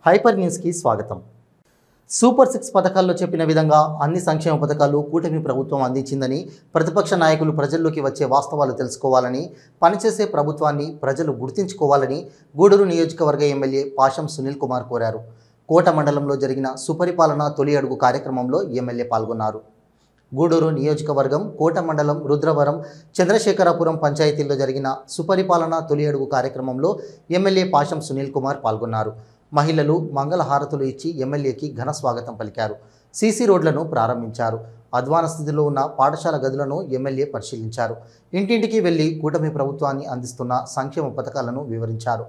Hyper న్యూస్కి స్వాగతం. Super 6 పథకాల్లో చెప్పిన విధంగా అన్ని సంక్షేమ పథకాలు కూటమి ప్రభుత్వం అందించిందని, ప్రతిపక్ష నాయకులు ప్రజల్లోకి వచ్చే వాస్తవాలు తెలుసుకోవాలని, పనిచేసే ప్రభుత్వాన్ని ప్రజలు గుర్తించుకోవాలని గూడూరు నియోజకవర్గ ఎమ్మెల్యే పాషం సునీల్ కుమార్ కోరారు. కోట మండలంలో జరిగిన సుపరిపాలన తొలి అడుగు కార్యక్రమంలో ఎమ్మెల్యే పాల్గొన్నారు. గూడూరు నియోజకవర్గం కోట మండలం రుద్రవరం చంద్రశేఖరపురం పంచాయతీల్లో జరిగిన సుపరిపాలన తొలి అడుగు కార్యక్రమంలో ఎమ్మెల్యే పాషం సునీల్ కుమార్ పాల్గొన్నారు. మహిళలు మంగళహారతులు ఇచ్చి ఎమ్మెల్యేకి ఘన స్వాగతం పలికారు. సీసీ రోడ్లను ప్రారంభించారు. అధ్వాన స్థితిలో ఉన్న పాఠశాల గదులను ఎమ్మెల్యే పరిశీలించారు. ఇంటింటికి వెళ్లి కూటమి ప్రభుత్వాన్ని అందిస్తున్న సంక్షేమ పథకాలను వివరించారు.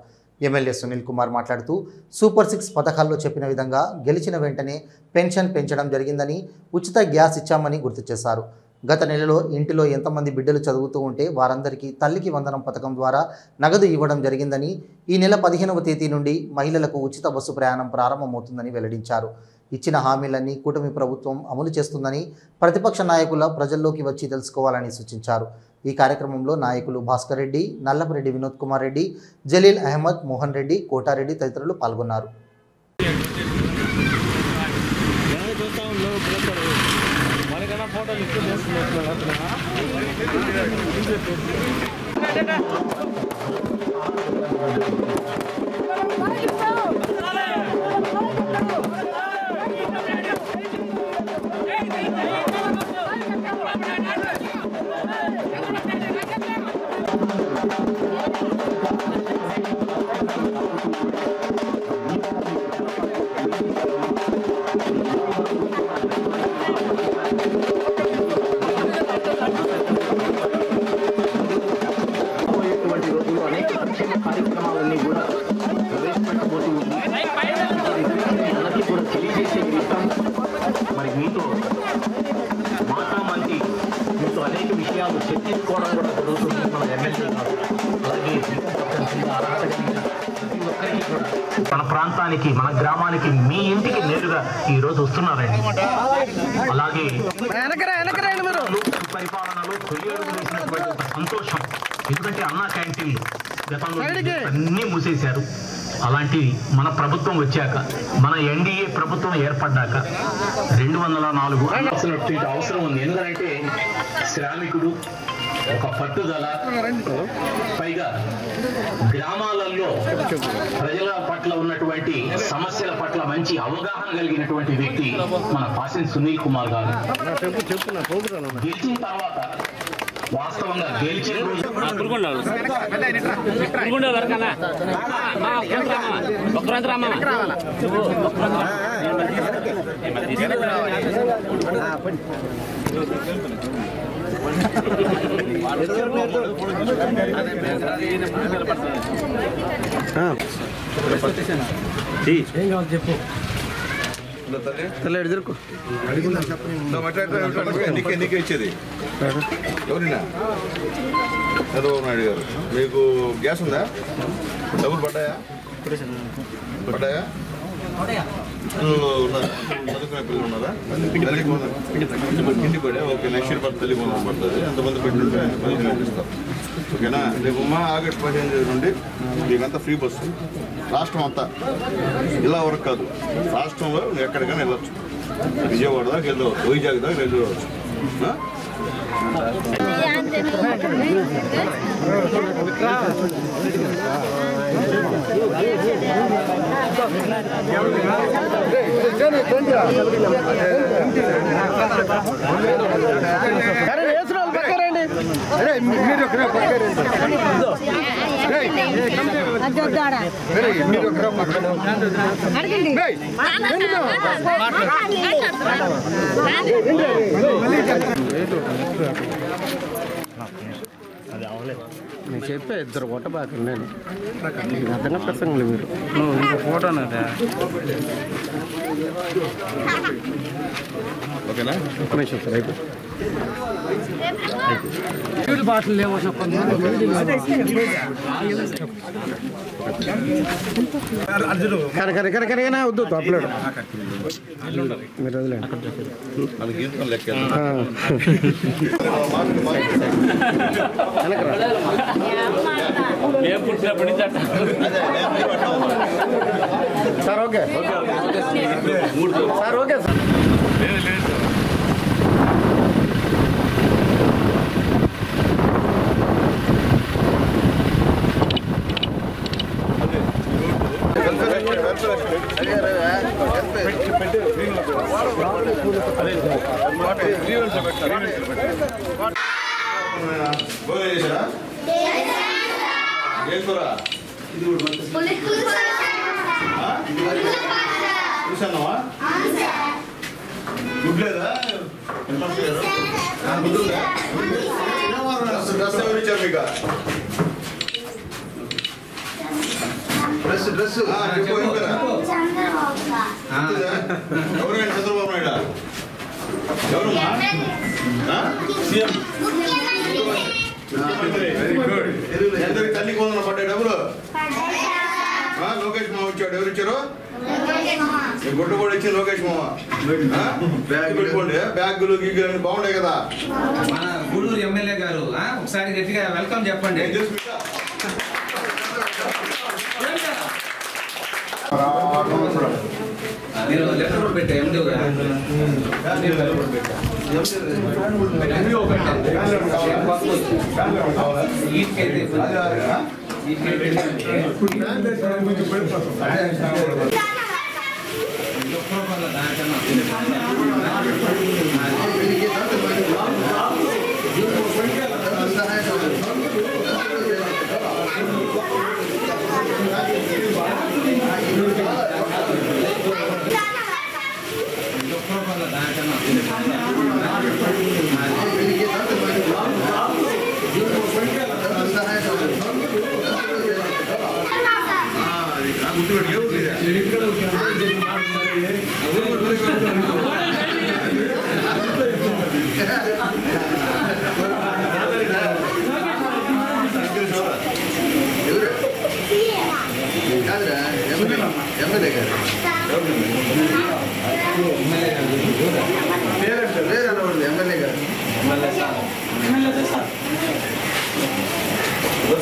ఎమ్మెల్యే సునీల్ కుమార్ మాట్లాడుతూ సూపర్ 6 పథకాల్లో చెప్పిన విధంగా గెలిచిన వెంటనే పెన్షన్ పెంచడం జరిగిందని, ఉచిత గ్యాస్ ఇచ్చామని గుర్తు చేశారు. గత నెలలో ఇంటిలో ఎంతమంది బిడ్డలు చదువుతూ ఉంటే వారందరికీ తల్లికి వందనం పథకం ద్వారా నగదు ఇవ్వడం జరిగిందని, ఈ నెల 15వ తేదీ నుండి మహిళలకు ఉచిత బస్సు ప్రయాణం ప్రారంభమవుతుందని వెల్లడించారు. ఇచ్చిన హామీలన్నీ కూటమి ప్రభుత్వం అమలు చేస్తుందని ప్రతిపక్ష నాయకుల ప్రజల్లోకి వచ్చి తెలుసుకోవాలని సూచించారు. ఈ కార్యక్రమంలో నాయకులు భాస్కర్ రెడ్డి, నల్లపరెడ్డి వినోద్ కుమార్ రెడ్డి, జలీల్ అహ్మద్, మోహన్ రెడ్డి, కోటారెడ్డి తదితరులు పాల్గొన్నారు. కార్యక్రమాలన్నీ కూడా ప్రవేశపెట్టబోతూ ఉంది. అందరికీ కూడా తెలియజేసే విషయం మరి మీతో మాట్లాడి మీతో అనేక విషయాలు చర్చించుకోవడం కూడా జరుగుతుంది. మన ఎమ్మెల్యే గారు అలాగే అర్హత కలిగిన ప్రతి ఒక్కరికి కూడా మన ప్రాంతానికి, మన గ్రామానికి, మీ ఇంటికి నేరుగా ఈరోజు వస్తున్నారండి. అలాగే పరిపాలనలో తొలి అడుగు వేసినటువంటి ఒక సంతోషం. ఎందుకంటే అన్నా క్యాంటీన్లు గతంలో అన్నీ మూసేశారు. అలాంటి మన ప్రభుత్వం వచ్చాక, మన ఎన్డీఏ ప్రభుత్వం ఏర్పడ్డాక 204 అవసరం ఉంది. ఎందుకంటే శ్రామికుడు ఒక పట్టుదల, పైగా గ్రామాలలో ప్రజల పట్ల ఉన్నటువంటి సమస్యల పట్ల మంచి అవగాహన కలిగినటువంటి వ్యక్తి మన పాషం సునీల్ కుమార్ గారు. గెలిచిన తర్వాత వాస్తవంగా గెలిచిన రోజు చెప్పు నీకే ఇచ్చేది ఎవరినా చంద్రబాబు నాయుడు గారు. మీకు గ్యాస్ ఉందా? డబ్బులు పడ్డాయా? చదువుకునే పిల్లలు ఉన్నారా? ఇంటికి పడే ఓకే. నెక్స్ట్ ఇయర్ తల్లి కొందరు పడుతుంది. ఎంతమంది పెట్టి ఇస్తాం. ఓకేనా? రేపు ఆగస్టు 15 నుండి మీకంతా ఫ్రీ బస్సు. రాష్ట్రం అంతా ఇలా వరకు కాదు, రాష్ట్రంలో ఎక్కడికైనా వెళ్ళొచ్చు. విజయవాడ దాకా వెళ్ళవచ్చు, వైజాగ్ దాకా వెళ్ళవచ్చు. నేను చెప్పే ఇద్దరు కొట్టబాకు నేను అర్థంగా ప్రసంగంలో మీరు ఇంకో ఫోటో ఓకేనా? ఒక్క నిమిషం సార్ అయిపోయి బాటలు లేవు. కరకరకరకరగానే వద్దు తప్పలేడు మీరు వదిలేండి. పుట్టినప్పటి నుంచి sir okay sir okay sir చూసావా గుడ్లేదా డ్రెస్ ఎవరు ఇచ్చారు మీకు డ్రెస్ ఎవరైనా చంద్రబాబు నాయుడు ఎవరమ్మా సీఎం వెరీ గుడ్ అందరికి తల్లి కొందరు పడ్డాయి డబ్బులు లోకేష్ మామ ఇచ్చాడు ఎవరు ఇచ్చారు గుడ్డు కూడా ఇచ్చి లోకేష్ మామ బ్యాగ్ పెట్టుకోండి బ్యాగులు గిగ్గులు అన్ని బాగుంటాయి కదా మన గూడూరు ఎమ్మెల్యే గారు ఒకసారి గట్టిగా వెల్కమ్ చెప్పండి నేను లెటర్ కూడా పెట్టా ఎండి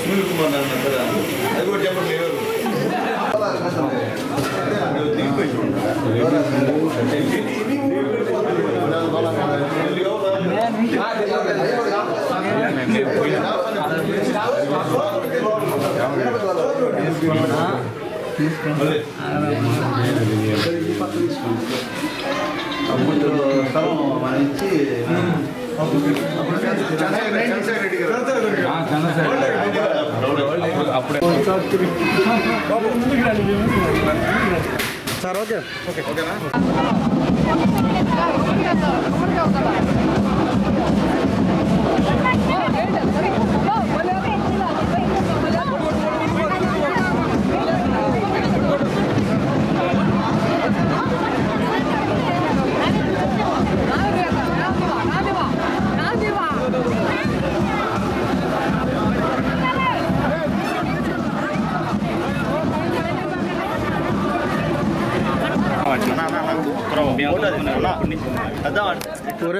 సునీల్ కుమార్ అది కూడా చెప్పండి స్థలం మన ఇచ్చి సార్ ఓకే ఓకేనా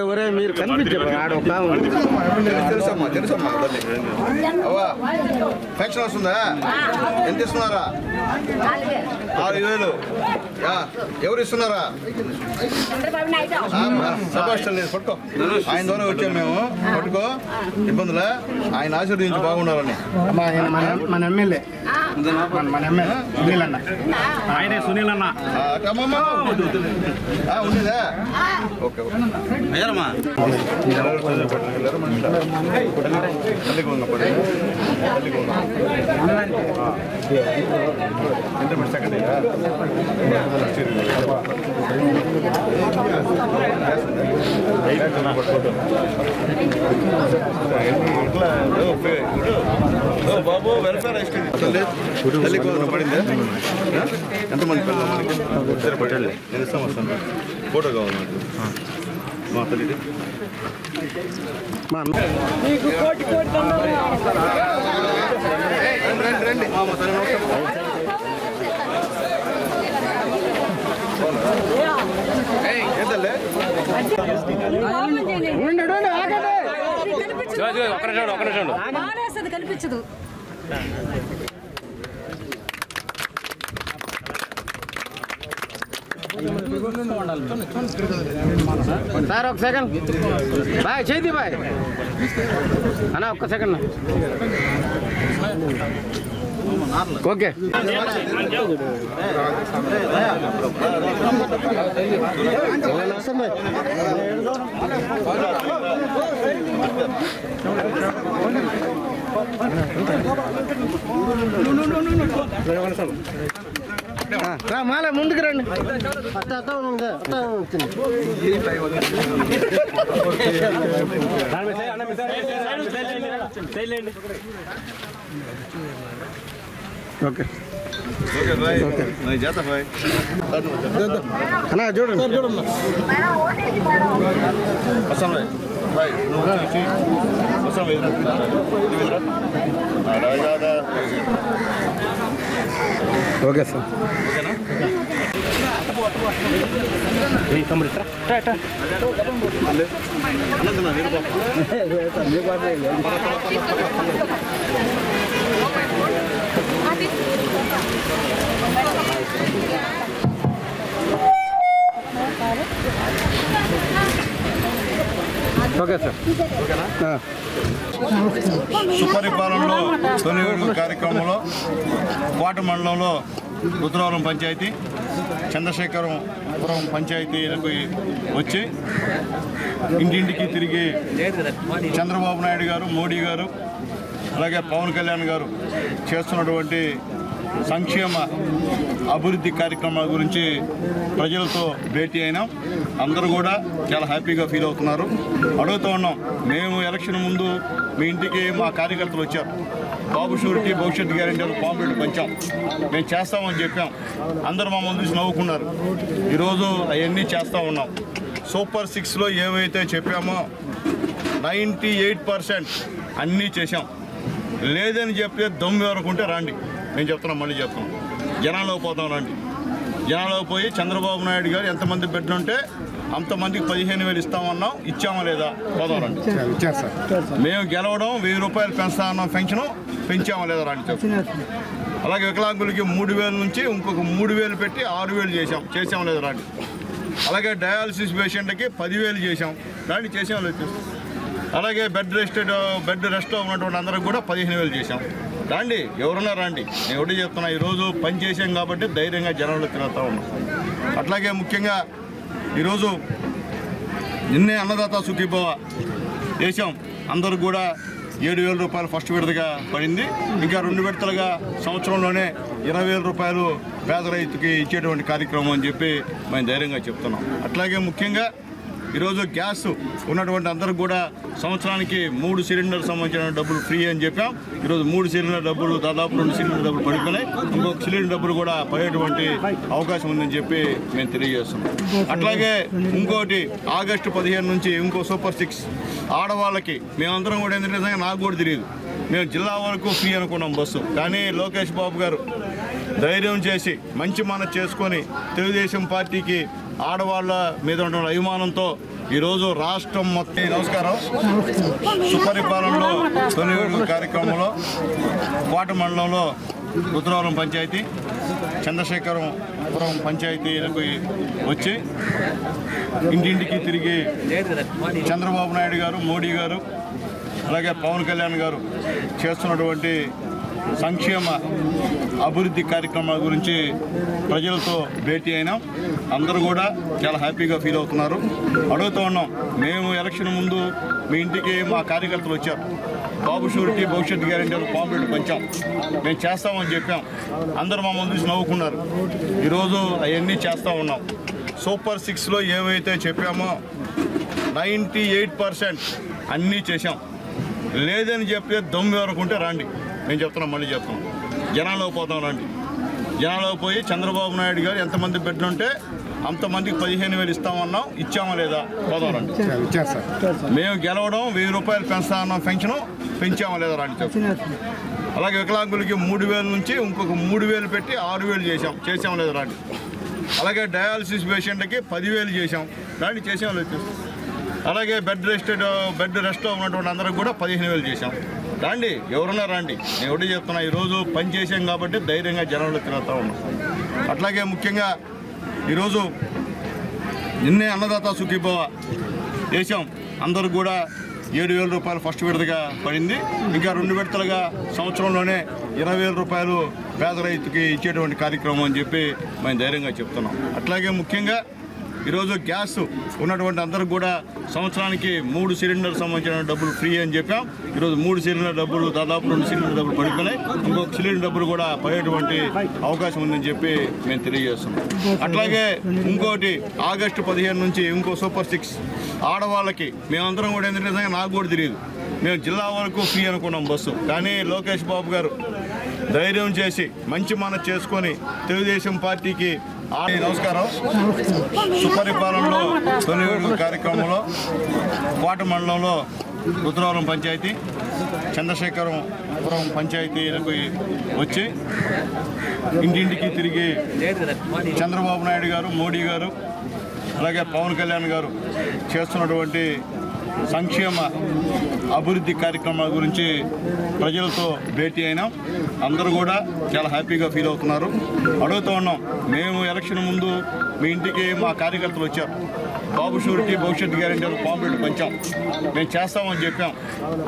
ఒరే మీరు కనిపించారు ఆడ ఒక తెలుసమ్మా అవ్వా పెన్షన్ వస్తుందా ఎంత ఇస్తున్నారా 6,000 ఎవరు ఇస్తున్నారా సభాష్టం లేదు పట్టుకో ఆయన ద్వారా వచ్చాము మేము పట్టుకో ఇబ్బందులే ఆయన ఆశీర్వదించి బాగుండాలని మన ఎమ్మెల్యే మన ఎమ్మెల్యే సునీల్ అన్న ఆయనే సునీల్ అన్న ఉండేదా ఓకే ఓకే బాబు వెల్ఫేర్ పడిందా ఎంతమంది పిల్లలు మనకి ఇద్దరు పట్టాలి నేను ఇస్తాం వస్తాను ఫోటో కావాలి నాకు మా తల్లి రండి మా తల్లి ఏంటల్లే కనిపించదు సార్ ఒక సెకండ్ బాయ్ చేతి బాయ్ అన్న ఒక్క సెకండ్ ఓకే మాల ముందుకు రండి ఓకే ఓకే బాయ్ నేను చేస్తా బాయ్ అన్నా చూడండి వస్తాం బాయ్ బాయ్ నువ్వు వస్తాం ఓకే సార్ ఓకే సార్ సుపరిపాలనలో తొలి అడుగు కార్యక్రమంలో కోట మండలంలో రుద్రవరం పంచాయతీ చంద్రశేఖరపురం పంచాయతీలకు వచ్చి ఇంటింటికి తిరిగి చంద్రబాబు నాయుడు గారు, మోడీ గారు, అలాగే పవన్ కళ్యాణ్ గారు చేస్తున్నటువంటి సంక్షేమ అభివృద్ధి కార్యక్రమాల గురించి ప్రజలతో భేటీ అయినాం. అందరూ కూడా చాలా హ్యాపీగా ఫీల్ అవుతున్నారు. అడుగుతూ ఉన్నాం, మేము ఎలక్షన్ ముందు మీ ఇంటికి మా కార్యకర్తలు వచ్చారు, బాబు షూరిటీ భవిష్యత్ గ్యారెంటీలు పాంప్లెట్ పంచాం, మేము చేస్తామని చెప్పాం. అందరూ మా ముందు చూసి నవ్వుకున్నారు. ఈరోజు అవన్నీ చేస్తూ ఉన్నాం. సూపర్ 6లో ఏవైతే చెప్పామో 98% అన్నీ చేశాం. లేదని చెప్తే దమ్ము ఎవరుకుంటే రండి, నేను చెప్తున్నాం, మళ్ళీ చెప్తాం. జనాల్లో పోతాం రండి. జనాల్లో పోయి చంద్రబాబు నాయుడు గారు ఎంతమంది బిడ్డలు ఉంటే అంతమందికి 15,000 ఇస్తామన్నాం, ఇచ్చామా లేదా పోదాం రండి. మేము గెలవడం 1000 రూపాయలు పెంచుతా అన్నాం, పెన్షన్ పెంచామా లేదా రండి చెప్తాం. అలాగే వికలాంగులకి 3,000 నుంచి ఇంకొక 3,000 పెట్టి 6,000 చేసాం లేదా రండి. అలాగే డయాలసిస్ పేషెంట్కి 10,000 చేసాం రండి, చేసాం లేదు. అలాగే బెడ్ రెస్ట్లో ఉన్నటువంటి అందరికి కూడా 15,000 చేసాం రండి, ఎవరున్నా రండి. నేను ఒకటి చెప్తున్నా, ఈరోజు పని చేసాం కాబట్టి ధైర్యంగా జనంలో తిరుగుతూ ఉన్నాం. అట్లాగే ముఖ్యంగా ఈరోజు నిన్నే అన్నదాత సుఖీభవ వేసాం. అందరూ కూడా 7,000 రూపాయలు ఫస్ట్ విడతగా పడింది. ఇంకా 2 విడతలుగా సంవత్సరంలోనే 20,000 రూపాయలు పేద రైతుకి ఇచ్చేటువంటి కార్యక్రమం అని చెప్పి మేము ధైర్యంగా చెప్తున్నాం. అట్లాగే ముఖ్యంగా ఈరోజు గ్యాస్ ఉన్నటువంటి అందరికి కూడా సంవత్సరానికి 3 సిలిండర్ సంబంధించిన డబ్బులు ఫ్రీ అని చెప్పాం. ఈరోజు 3 సిలిండర్ డబ్బులు, దాదాపు 2 సిలిండర్ డబ్బులు పడిపోయినాయి. ఇంకొక సిలిండర్ డబ్బులు కూడా పడేటువంటి అవకాశం ఉందని చెప్పి మేము తెలియజేస్తున్నాం. అట్లాగే ఇంకోటి ఆగస్టు 15 నుంచి ఇంకో సూపర్ 6 ఆడవాళ్ళకి మేమందరం కూడా ఏంటంటే నిజంగా నాకు కూడా తెలియదు, మేము జిల్లా వరకు ఫ్రీ అనుకున్నాం బస్సు. కానీ లోకేష్ బాబు గారు ధైర్యం చేసి మంచి మనసు చేసుకొని తెలుగుదేశం పార్టీకి ఆడవాళ్ళ మీద ఉన్న అభిమానంతో ఈరోజు రాష్ట్రం మొత్తం. నమస్కారం. సుపరిపాలనలో తొలి అడుగు కార్యక్రమంలో కోట మండలంలో రుద్రవరం పంచాయతీ చంద్రశేఖరపురం పంచాయతీలకు వచ్చి ఇంటింటికి తిరిగి చంద్రబాబు నాయుడు గారు, మోడీ గారు, అలాగే పవన్ కళ్యాణ్ గారు చేస్తున్నటువంటి సంక్షేమ అభివృద్ధి కార్యక్రమాల గురించి ప్రజలతో భేటీ అయినాం. అందరూ కూడా చాలా హ్యాపీగా ఫీల్ అవుతున్నారు. అడుగుతూ ఉన్నాం, మేము ఎలక్షన్ ముందు మీ ఇంటికి మా కార్యకర్తలు వచ్చారు, బాబు షూరిటీ భవిష్యత్ గ్యారెంటీలు పాంప్లెట్ పంచాం, మేము చేస్తామని చెప్పాం. అందరూ మా ముందు చూసి నవ్వుకున్నారు. ఈరోజు అవన్నీ చేస్తూ ఉన్నాం. సూపర్ 6లో ఏవైతే చెప్పామో 98% అన్నీ చేశాం. లేదని చెప్తే దమ్ము ఎవరుకుంటే రండి, నేను చెప్తున్నాం, మళ్ళీ చెప్తాం. జనాల్లో పోతాం రండి. జనాల్లో పోయి చంద్రబాబు నాయుడు గారు ఎంతమంది బిడ్డలు ఉంటే అంతమందికి 15,000 ఇస్తామన్నాం, ఇచ్చామా లేదా పోదాం రండి. మేము గెలవడం 1000 రూపాయలు పెంచుతా అన్నాం, పెన్షన్ పెంచామా లేదా రండి చెప్తాం. అలాగే వికలాంగులకి 3,000 నుంచి ఇంకొక 3,000 పెట్టి 6,000 చేసాం లేదా రండి. అలాగే డయాలసిస్ పేషెంట్కి 10,000 చేసాం రండి, చేసాం లేదు. అలాగే బెడ్ రెస్ట్లో ఉన్నటువంటి అందరికి కూడా 15,000 చేసాం రండి, ఎవరున్నా రండి. నేను ఒకటి చెప్తున్నా, ఈరోజు పని చేసాం కాబట్టి ధైర్యంగా జనంలో తిరుగుతూ ఉన్నాం. అట్లాగే ముఖ్యంగా ఈరోజు నిన్నే అన్నదాత సుఖీభవ వేసాం. అందరూ కూడా 7,000 రూపాయలు ఫస్ట్ విడతగా పడింది. ఇంకా 2 విడతలుగా సంవత్సరంలోనే 20,000 రూపాయలు పేద రైతుకి ఇచ్చేటువంటి కార్యక్రమం అని చెప్పి మేము ధైర్యంగా చెప్తున్నాం. అట్లాగే ముఖ్యంగా ఈరోజు గ్యాస్ ఉన్నటువంటి అందరికి కూడా సంవత్సరానికి 3 సిలిండర్ సంబంధించిన డబ్బులు ఫ్రీ అని చెప్పాం. ఈరోజు 3 సిలిండర్ డబ్బులు దాదాపు 2 సిలిండర్ డబ్బులు పడిపోయినాయి. ఇంకొక సిలిండర్ డబ్బులు కూడా పడేటువంటి అవకాశం ఉందని చెప్పి మేము తెలియజేస్తున్నాం. అట్లాగే ఇంకోటి ఆగస్టు 15 నుంచి ఇంకో సూపర్ 6 ఆడవాళ్ళకి మేమందరం కూడా ఏంటంటే నిజంగా నాకు కూడా తెలియదు, మేము జిల్లా వరకు ఫ్రీ అనుకున్నాం బస్సు. కానీ లోకేష్ బాబు గారు ధైర్యం చేసి మంచి మనసు చేసుకొని తెలుగుదేశం పార్టీకి నమస్కారం. సుపరిపాలనలో తొలి కార్యక్రమంలో కోట మండలంలో రుద్రవరం పంచాయతీ చంద్రశేఖరపురం పంచాయతీలకు వచ్చి ఇంటింటికి తిరిగి చంద్రబాబు నాయుడు గారు, మోడీ గారు, అలాగే పవన్ కళ్యాణ్ గారు చేస్తున్నటువంటి సంక్షేమ అభివృద్ధి కార్యక్రమాల గురించి ప్రజలతో భేటీ అయినాం. అందరూ కూడా చాలా హ్యాపీగా ఫీల్ అవుతున్నారు. అడుగుతూ ఉన్నాం, మేము ఎలక్షన్ ముందు మీ ఇంటికి మా కార్యకర్తలు వచ్చారు, బాబు షూరిటీ భవిష్యత్ గ్యారెంటీలు పాంప్లెట్ పంచాం, మేము చేస్తామని చెప్పాం.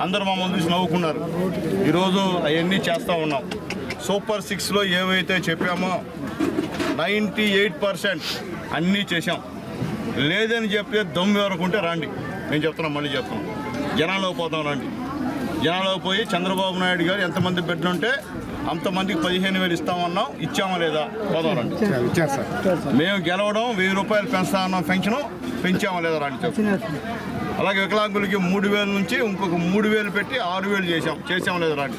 అందరూ మా ముందు నవ్వుకున్నారు. ఈరోజు అవన్నీ చేస్తూ ఉన్నాం. సూపర్ 6లో ఏవైతే చెప్పామో 98% అన్నీ చేశాం. లేదని చెప్పి దమ్ము ఎవరుకుంటే రండి, నేను చెప్తున్నాం, మళ్ళీ చెప్తున్నాం, జనాల్లో పోతాం రండి. జనాల్లో పోయి చంద్రబాబు నాయుడు గారు ఎంతమంది బిడ్డలుంటే అంతమందికి 15,000 ఇస్తామన్నాం, ఇచ్చామా లేదా పోదాం రండి. మేము గెలవడం 1,000 రూపాయలు పెంచుతా అన్నాం, పెంచామా లేదా రండి చెప్తాం. అలాగే వికలాంగులకి 3,000 నుంచి ఇంకొక 3,000 పెట్టి 6,000 చేసాం లేదా రండి.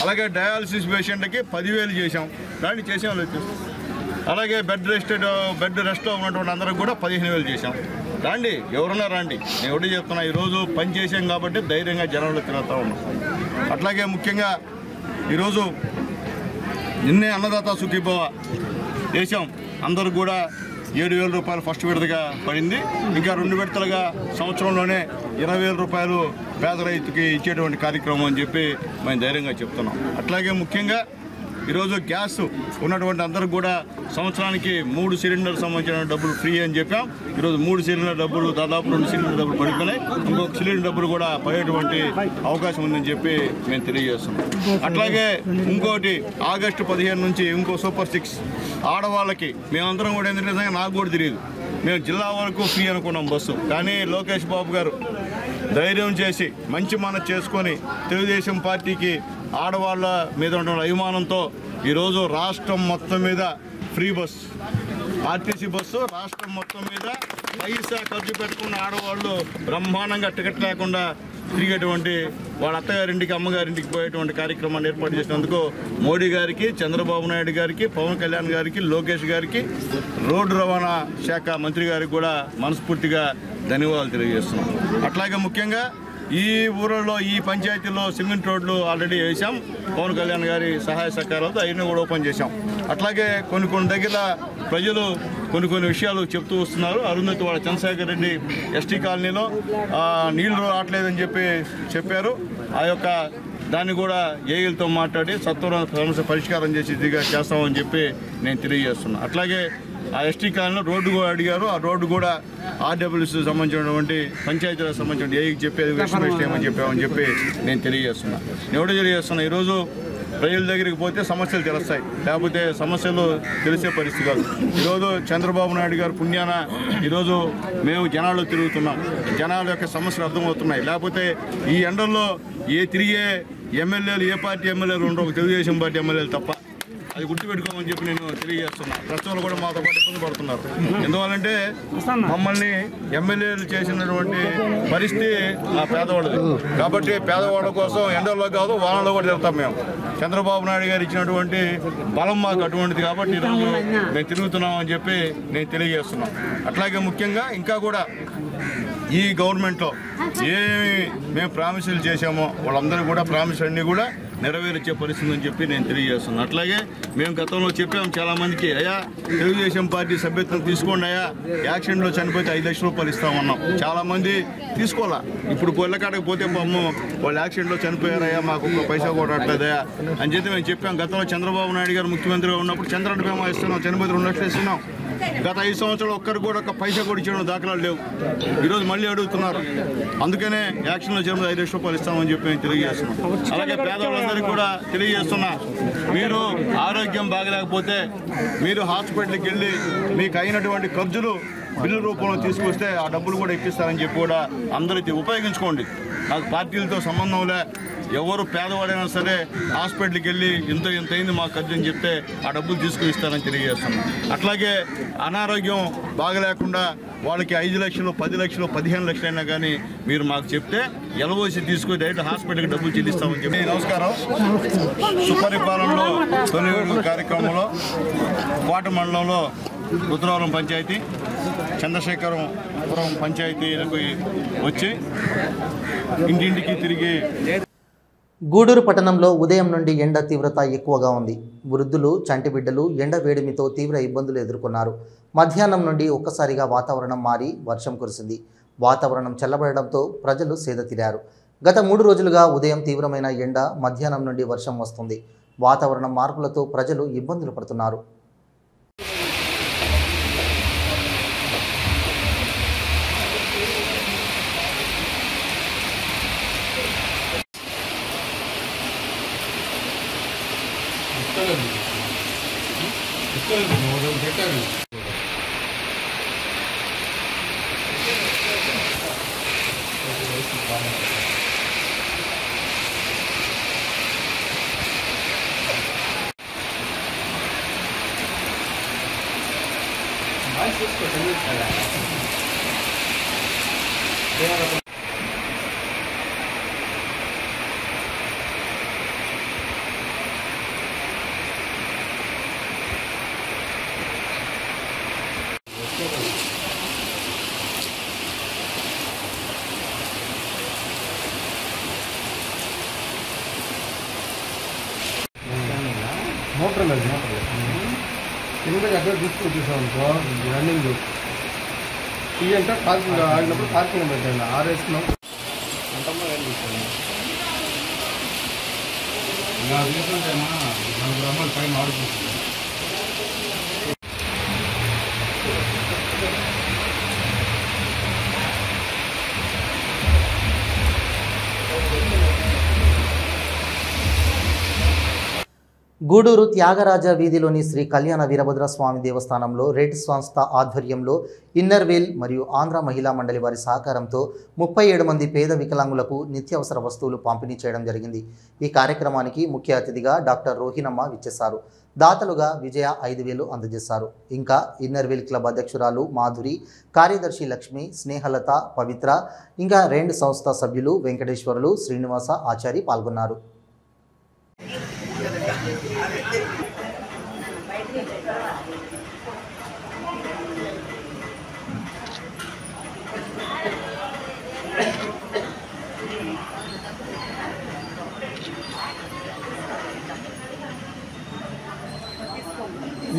అలాగే డయాలసిస్ పేషెంట్కి 10,000 చేసాం రండి, చేసాం లేదు. అలాగే బెడ్ రెస్ట్లో ఉన్నటువంటి అందరికి కూడా 15,000 చేసాం రండి, ఎవరున్నా రండి. నేను ఒకటి చెప్తున్నా, ఈరోజు పని చేసాం కాబట్టి ధైర్యంగా జనంలో తిరుగుతూ ఉన్నాం. అట్లాగే ముఖ్యంగా ఈరోజు నిన్నే అన్నదాత సుఖీభవ వేసాం. అందరూ కూడా 7,000 రూపాయలు ఫస్ట్ విడతగా పడింది. ఇంకా 2 విడతలుగా సంవత్సరంలోనే 20,000 రూపాయలు పేద రైతుకి ఇచ్చేటువంటి కార్యక్రమం అని చెప్పి మేము ధైర్యంగా చెప్తున్నాం. అట్లాగే ముఖ్యంగా ఈరోజు గ్యాస్ ఉన్నటువంటి అందరికి కూడా సంవత్సరానికి 3 సిలిండర్ సంబంధించిన డబ్బులు ఫ్రీ అని చెప్పాం. ఈరోజు 3 సిలిండర్ డబ్బులు దాదాపు 2 సిలిండర్ డబ్బులు పడిపోయినాయి. ఇంకొక సిలిండర్ డబ్బులు కూడా పడేటువంటి అవకాశం ఉందని చెప్పి మేము తెలియజేస్తున్నాం. అట్లాగే ఇంకోటి ఆగస్టు 15 నుంచి ఇంకో సూపర్ 6 ఆడవాళ్ళకి మేమందరం కూడా ఏంటంటే నిజంగా నాకు కూడా తెలియదు, మేము జిల్లా వరకు ఫ్రీ అనుకున్నాం బస్సు. కానీ లోకేష్ బాబు గారు ధైర్యం చేసి మంచి మనసు చేసుకొని తెలుగుదేశం పార్టీకి ఆడవాళ్ళ మీద ఉన్న అభిమానంతో ఈరోజు రాష్ట్రం మొత్తం మీద ఫ్రీ బస్, ఆర్టీసీ బస్సు రాష్ట్రం మొత్తం మీద పైసా ఖర్చు పెట్టుకున్న ఆడవాళ్ళు బ్రహ్మాండంగా టికెట్ లేకుండా తిరిగేటువంటి వాళ్ళ అత్తగారింటికి అమ్మగారింటికి పోయేటువంటి కార్యక్రమాన్ని ఏర్పాటు చేసినందుకు మోడీ గారికి, చంద్రబాబు నాయుడు గారికి, పవన్ కళ్యాణ్ గారికి, లోకేష్ గారికి, రోడ్డు రవాణా శాఖ మంత్రి గారికి కూడా మనస్ఫూర్తిగా ధన్యవాదాలు తెలియజేస్తున్నాం. అట్లాగే ముఖ్యంగా ఈ ఊళ్ళో ఈ పంచాయతీలో సిమెంట్ రోడ్లు ఆల్రెడీ వేసాం. పవన్ కళ్యాణ్ గారి సహాయ సహకారాలతో అవన్నీ కూడా ఓపెన్ చేశాం. అట్లాగే కొన్ని దగ్గర ప్రజలు కొన్ని విషయాలు చెప్తూ వస్తున్నారు. అరుంధతి వాళ్ళ చంద్రశేఖర్ రెడ్డి ఎస్టీ కాలనీలో నీళ్లు రావట్లేదని చెప్పారు. ఆ యొక్క దాన్ని కూడా ఏఈలతో మాట్లాడి సత్వరం సమస్య పరిష్కారం చేసి చేస్తామని చెప్పి నేను తెలియజేస్తున్నాను. అట్లాగే ఆ ఎస్టీ కాలనీలో రోడ్డు కూడా అడిగారు. ఆ రోడ్డు కూడా ఆర్డబ్ల్యూసీ సంబంధించినటువంటి పంచాయతీలకు సంబంధించిన ఏఈకి చెప్పి ఎస్టిమేట్ చేయమని చెప్పామని చెప్పి నేను తెలియజేస్తున్నాను. ఈరోజు ప్రజల దగ్గరికి పోతే సమస్యలు తెలుస్తాయి, లేకపోతే సమస్యలు తెలిసే పరిస్థితి కాదు. ఈరోజు చంద్రబాబు నాయుడు గారు పుణ్యాన ఈరోజు మేము జనాల్లో తిరుగుతున్నాం, జనాల యొక్క సమస్యలు అర్థమవుతున్నాయి. లేకపోతే ఈ ఎండల్లో తిరిగే ఎమ్మెల్యేలు ఏ పార్టీ ఎమ్మెల్యేలు ఉండవు, తెలుగుదేశం పార్టీ ఎమ్మెల్యేలు తప్ప. అది గుర్తుపెట్టుకోమని చెప్పి నేను తెలియజేస్తున్నా. ప్రస్తుతం కూడా మాతో పాటు ఇబ్బంది పడుతున్నారు. ఎందువల్లంటే మమ్మల్ని ఎమ్మెల్యేలు చేసినటువంటి పరిస్థితి ఆ పేదవాళ్ళది. కాబట్టి పేదవాళ్ళ కోసం ఎండల్లో కాదు వానలో కూడా తిరుగుతాం మేము. చంద్రబాబు నాయుడు గారు ఇచ్చినటువంటి బలం మాకు అటువంటిది. కాబట్టి ఈరోజు మేము తిరుగుతున్నాం అని చెప్పి నేను తెలియజేస్తున్నాం. అట్లాగే ముఖ్యంగా ఇంకా కూడా ఈ గవర్నమెంట్లో ఏమి మేము ప్రామిసులు చేశామో వాళ్ళందరూ కూడా ప్రామిసులు అన్నీ కూడా నెరవేర్చే పరిస్థితి అని చెప్పి నేను తెలియజేస్తున్నాను. అట్లాగే మేము గతంలో చెప్పాము చాలామందికి, అయ్యా తెలుగుదేశం పార్టీ సభ్యత్వం తీసుకోండి, అయ్యా యాక్సిడెంట్లో చనిపోతే 5 లక్షల రూపాయలు ఇస్తామన్నాం. చాలామంది తీసుకోవాలా. ఇప్పుడు పొల్లకాడకి పోతే వాళ్ళు యాక్సిడెంట్లో చనిపోయారయ్యా, మాకు ఒక్క పైసా కూడా రావట్లేదయా అని చెప్పి మేము చెప్పాం. గతంలో చంద్రబాబు నాయుడు గారు ముఖ్యమంత్రిగా ఉన్నప్పుడు చంద్రబాబు బీమా ఇస్తున్నాం, చనిపోతే 2 లక్షలు ఇస్తున్నాం. గత 5 సంవత్సరాలు ఒక్కరు కూడా ఒక పైసా కూడా ఇచ్చిన దాఖలాలు లేవు. ఈరోజు మళ్ళీ అడుగుతున్నారు. అందుకనే యాక్షన్లో చేరిన 5 లక్షల రూపాయలు ఇస్తామని చెప్పి నేను తెలియజేస్తున్నాం. అలాగే పేదవాళ్ళందరికీ కూడా తెలియజేస్తున్నా, మీరు ఆరోగ్యం బాగలేకపోతే మీరు హాస్పిటల్కి వెళ్ళి మీకు అయినటువంటి ఖర్చులు బిల్లు రూపంలో తీసుకొస్తే ఆ డబ్బులు కూడా ఇప్పిస్తారని చెప్పి కూడా అందరికీ ఉపయోగించుకోండి. నాకు పార్టీలతో సంబంధంలే. ఎవరు పేదవాడైనా సరే హాస్పిటల్కి వెళ్ళి ఇంత అయింది మా ఖర్చు అని చెప్తే ఆ డబ్బులు తీసుకుని ఇస్తారని తెలియజేస్తున్నాం. అట్లాగే అనారోగ్యం బాగలేకుండా వాళ్ళకి 5 లక్షలు 10 లక్షలు 15 లక్షలు అయినా కానీ మీరు మాకు చెప్తే ఎల్ఓసి తీసుకుని డైరెక్ట్ హాస్పిటల్కి డబ్బులు చెల్లిస్తామని చెప్పి. నమస్కారం. సుపరిపాలనలో తొలి కార్యక్రమంలో కోట మండలంలో రుద్రవరం పంచాయతీ చంద్రశేఖరపురం పంచాయతీలకు వచ్చి ఇంటింటికి తిరిగి. గూడూరు పట్టణంలో ఉదయం నుండి ఎండ తీవ్రత ఎక్కువగా ఉంది. వృద్ధులు, చంటి బిడ్డలు ఎండ వేడిమితో తీవ్ర ఇబ్బందులు ఎదుర్కొన్నారు. మధ్యాహ్నం నుండి ఒక్కసారిగా వాతావరణం మారి వర్షం కురిసింది. వాతావరణం చల్లబడడంతో ప్రజలు సేదతీరారు. గత 3 రోజులుగా ఉదయం తీవ్రమైన ఎండ, మధ్యాహ్నం నుండి వర్షం వస్తుంది. వాతావరణం మార్పులతో ప్రజలు ఇబ్బందులు పడుతున్నారు. మోటార్ లేదు కిందకి అక్కడ తీసుకొని చూసాం అనుకో రన్నింగ్ టీ అంటే పార్కింగ్ ఆడినప్పుడు పార్కింగ్ పెట్టండి ఆరేస్తున్నాం అంతమ్మా ఏం చూసాను ఇలా తీసుకుంటేనా 4 గ్రాముల పైన ఆడుకుంటుంది. గూడూరు త్యాగరాజ వీధిలోని శ్రీ కళ్యాణ వీరభద్రస్వామి దేవస్థానంలో రెడ్ సంస్థ ఆధ్వర్యంలో ఇన్నర్వేల్ మరియు ఆంధ్ర మహిళా మండలి వారి సహకారంతో 37 మంది పేద వికలాంగులకు నిత్యావసర వస్తువులు పంపిణీ చేయడం జరిగింది. ఈ కార్యక్రమానికి ముఖ్య అతిథిగా డాక్టర్ రోహిణమ్మ విచ్చేశారు. దాతలుగా విజయ 5,000 అందజేశారు. ఇంకా ఇన్నర్వేల్ క్లబ్ అధ్యక్షురాలు మాధురి, కార్యదర్శి లక్ష్మి, స్నేహలత, పవిత్ర, ఇంకా రెండు సంస్థ సభ్యులు వెంకటేశ్వర్లు, శ్రీనివాస ఆచారి పాల్గొన్నారు.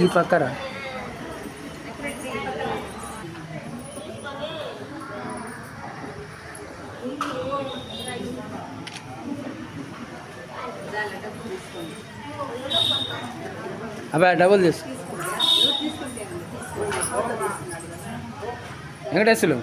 ఈ పక్కన అబ్బా డబుల్ తీసు వెంకటేశ్వరు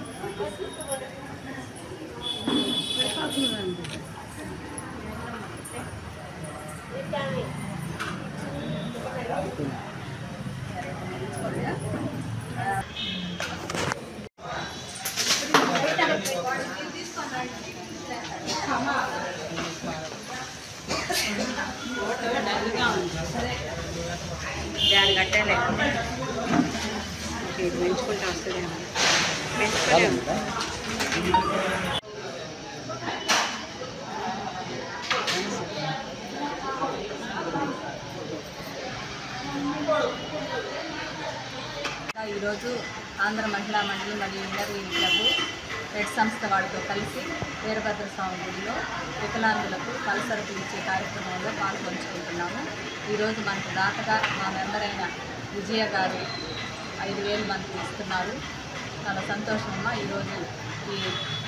దాని కట్టాలి పెంచుకుంటా వస్తుంది ఈరోజు ఆంధ్ర మహిళా మండలి మరియు ఇన్నర్వేల్ క్లబ్ రెడ్ సంస్థ వారితో కలిసి వీరభద్రస్వామి గుడిలో వికలాంగులకు పలసరుకు ఇచ్చే కార్యక్రమంలో పాల్పంచుకుంటున్నాము. ఈరోజు మనకు దాతగా మా మెంబర్ అయిన విజయ గారు 5,000 మందికి ఇస్తున్నారు. చాలా సంతోషమమ్మా. ఈరోజు ఈ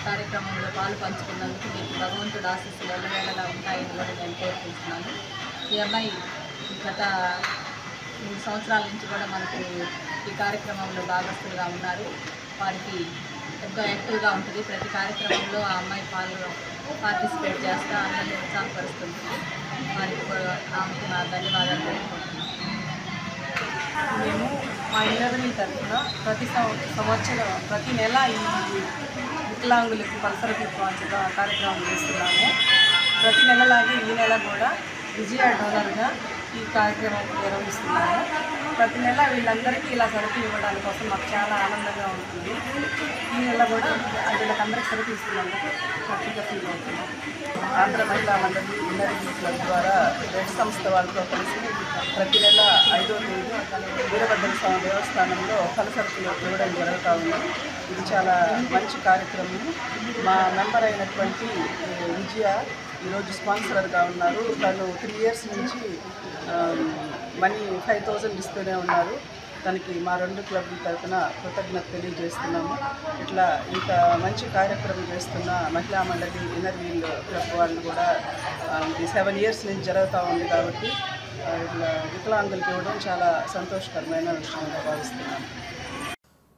కార్యక్రమంలో పాలు పంచుకున్నందుకు మీకు భగవంతుడు ఆశీస్సులు ఎల్లవేళలా ఉంటాయని కూడా నేను కోరుకుంటున్నాను. ఈ అమ్మాయి గత 3 సంవత్సరాల నుంచి కూడా మనకు ఈ కార్యక్రమంలో భాగస్తులుగా ఉన్నారు. వారికి ఎంతో యాక్టివ్గా ఉంటుంది. ప్రతి కార్యక్రమంలో ఆ అమ్మాయి పార్టిసిపేట్ చేస్తూ అందరినీ ఉత్సాహపరుస్తుంది. వారికి ఆమెకు నా ధన్యవాదాలు తెలుపుకుంటున్నాను. మేము మా ఇళ్ళని తరఫున ప్రతి నెల ఈ వికలాంగులకి పల్సరపి కార్యక్రమం చేస్తున్నాము. ప్రతి నెలలాగే ఈ నెల కూడా విజయ డోనర్గా ఈ కార్యక్రమం నిర్వహిస్తున్నాము. ప్రతి నెల వీళ్ళందరికీ ఇలా సరుకు ఇవ్వడానికి కోసం మాకు చాలా ఆనందంగా ఉంటుంది. ఈ నెల కూడా వీళ్ళకందరికీ సరుకు ఇస్తున్నందుకు హ్యాపీగా ఫీల్ అవుతున్నాం. ఆంధ్ర మహిళా మండలి ఇన్నర్ క్లబ్ ద్వారా రెడ్ సంస్థ వాళ్ళతో కలిసి ప్రతి నెల 5వ తేదీ వీరభద్ర స్వామి దేవస్థానంలో ఫలసరుకులు ఇవ్వడం జరుగుతూ ఉంది. ఇది చాలా మంచి కార్యక్రమం. మా మెంబర్ అయినటువంటి విజయ ఈరోజు స్పాన్సర్గా ఉన్నారు. తను 3 years నుంచి మనీ 5,000 ఇస్తూనే ఉన్నారు. తనకి మా 2 క్లబ్ల తరఫున కృతజ్ఞత తెలియజేస్తున్నాము. ఇట్లా ఇంత మంచి కార్యక్రమం చేస్తున్న మహిళా మండలి ఇన్నర్ వీల్ క్లబ్ వాళ్ళు కూడా ఇది 7 years నుంచి జరుగుతూ ఉంది కాబట్టి ఇట్లా వికలాంగులకి ఇవ్వడం చాలా సంతోషకరమైన విషయంగా భావిస్తున్నాను.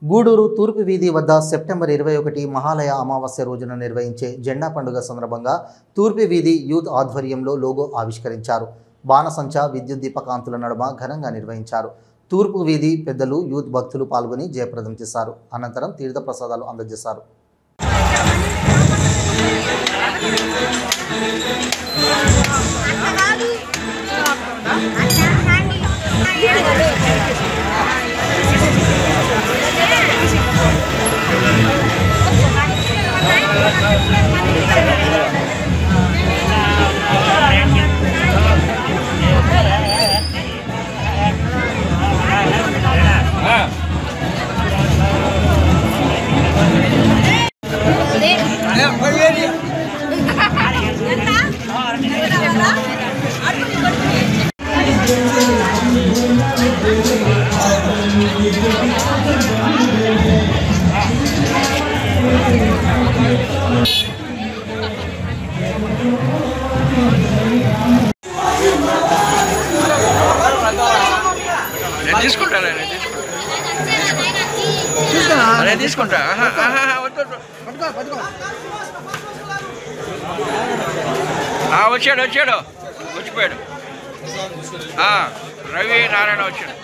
గూడూరు తూర్పు వీధి వద్ద సెప్టెంబర్ 21 మహాలయ అమావాస్య రోజున నిర్వహించే జెండా పండుగ సందర్భంగా తూర్పు వీధి యూత్ ఆధ్వర్యంలో లోగో ఆవిష్కరించారు. బాణసంచా విద్యుత్ దీపకాంతుల నడుమ ఘనంగా నిర్వహించారు. తూర్పు వీధి పెద్దలు యూత్ భక్తులు పాల్గొని జయప్రదం చేశారు. అనంతరం తీర్థ ప్రసాదాలు అందజేశారు. తీసుకుంటా వచ్చాడు వచ్చిపోయాడు. రవి నారాయణ వచ్చాడు.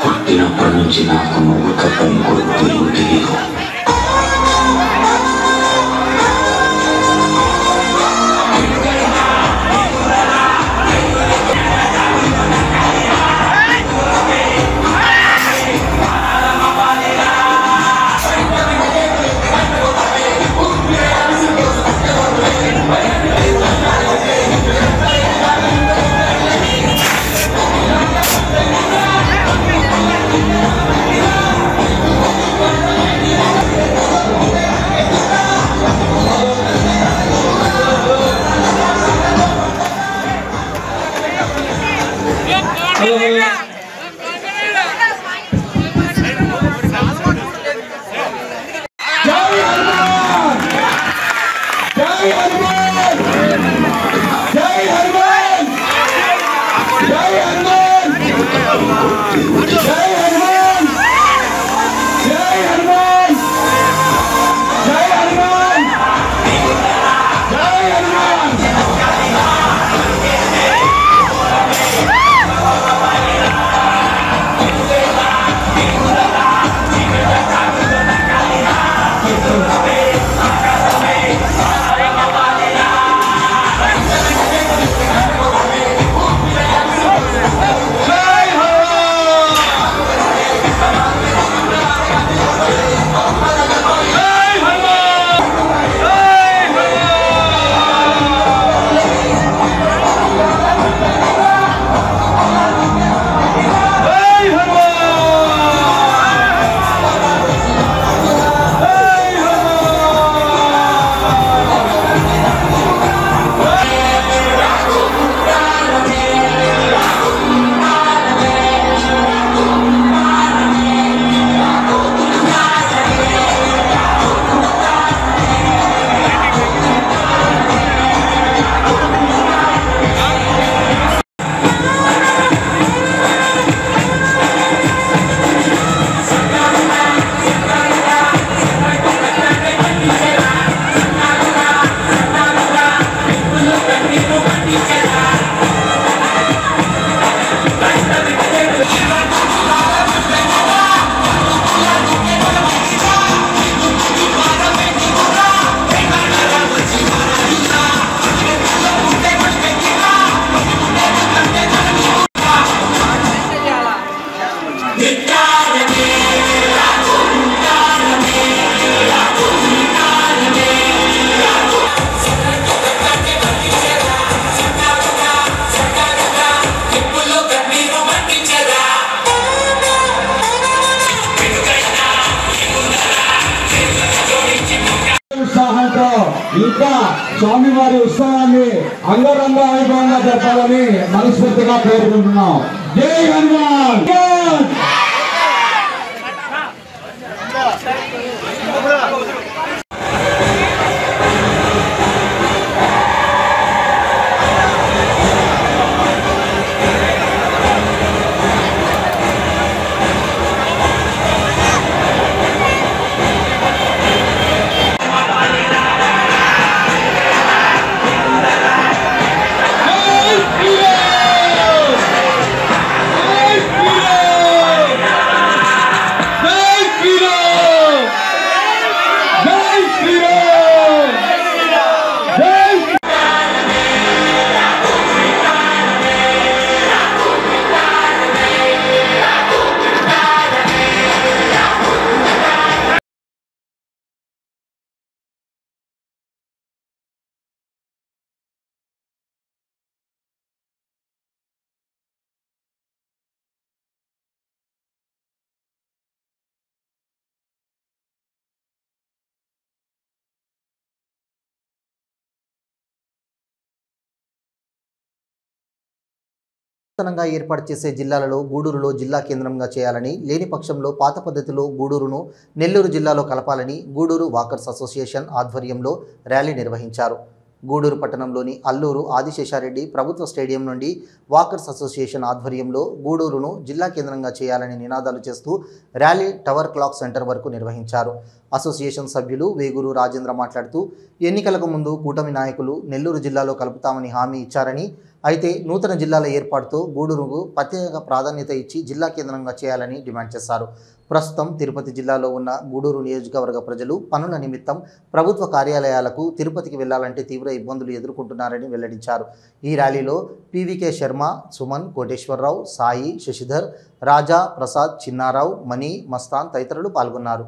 పుట్టినప్పటి నుంచి నాకు నువ్వు తప్ప ఇంకొక తెలుగు తెలియదు. స్వామివారి ఉత్సవాన్ని అంగరంగ వైభవంగా జరపాలని మనస్ఫూర్తిగా కోరుకుంటున్నాం. జై హనుమాన్. నూతనంగా ఏర్పాటు చేసే జిల్లాలలో గూడూరులో జిల్లా కేంద్రంగా చేయాలని, లేని పక్షంలో పాత పద్ధతిలో గూడూరును నెల్లూరు జిల్లాలో కలపాలని గూడూరు వాకర్స్ అసోసియేషన్ ఆధ్వర్యంలో ర్యాలీ నిర్వహించారు. గూడూరు పట్టణంలోని అల్లూరు ఆదిశేషారెడ్డి ప్రభుత్వ స్టేడియం నుండి వాకర్స్ అసోసియేషన్ ఆధ్వర్యంలో గూడూరును జిల్లా కేంద్రంగా చేయాలని నినాదాలు చేస్తూ ర్యాలీ టవర్ క్లాక్ సెంటర్ వరకు నిర్వహించారు. అసోసియేషన్ సభ్యులు వేగూరు రాజేంద్ర మాట్లాడుతూ ఎన్నికలకు ముందు కూటమి నాయకులు నెల్లూరు జిల్లాలో కలుపుతామని హామీ ఇచ్చారని, అయితే నూతన జిల్లాల ఏర్పాటుతో గూడూరుకు ప్రత్యేక ప్రాధాన్యత ఇచ్చి జిల్లా కేంద్రంగా చేయాలని డిమాండ్ చేశారు. ప్రస్తుతం తిరుపతి జిల్లాలో ఉన్న గూడూరు నియోజకవర్గ ప్రజలు పనుల నిమిత్తం ప్రభుత్వ కార్యాలయాలకు తిరుపతికి వెళ్లాలంటే తీవ్ర ఇబ్బందులు ఎదుర్కొంటున్నారని వెల్లడించారు. ఈ ర్యాలీలో పీవీకే శర్మ, సుమన్, కోటేశ్వరరావు, సాయి, శశిధర్, రాజా, ప్రసాద్, చిన్నారావు, మణి, మస్తాన్ తదితరులు పాల్గొన్నారు.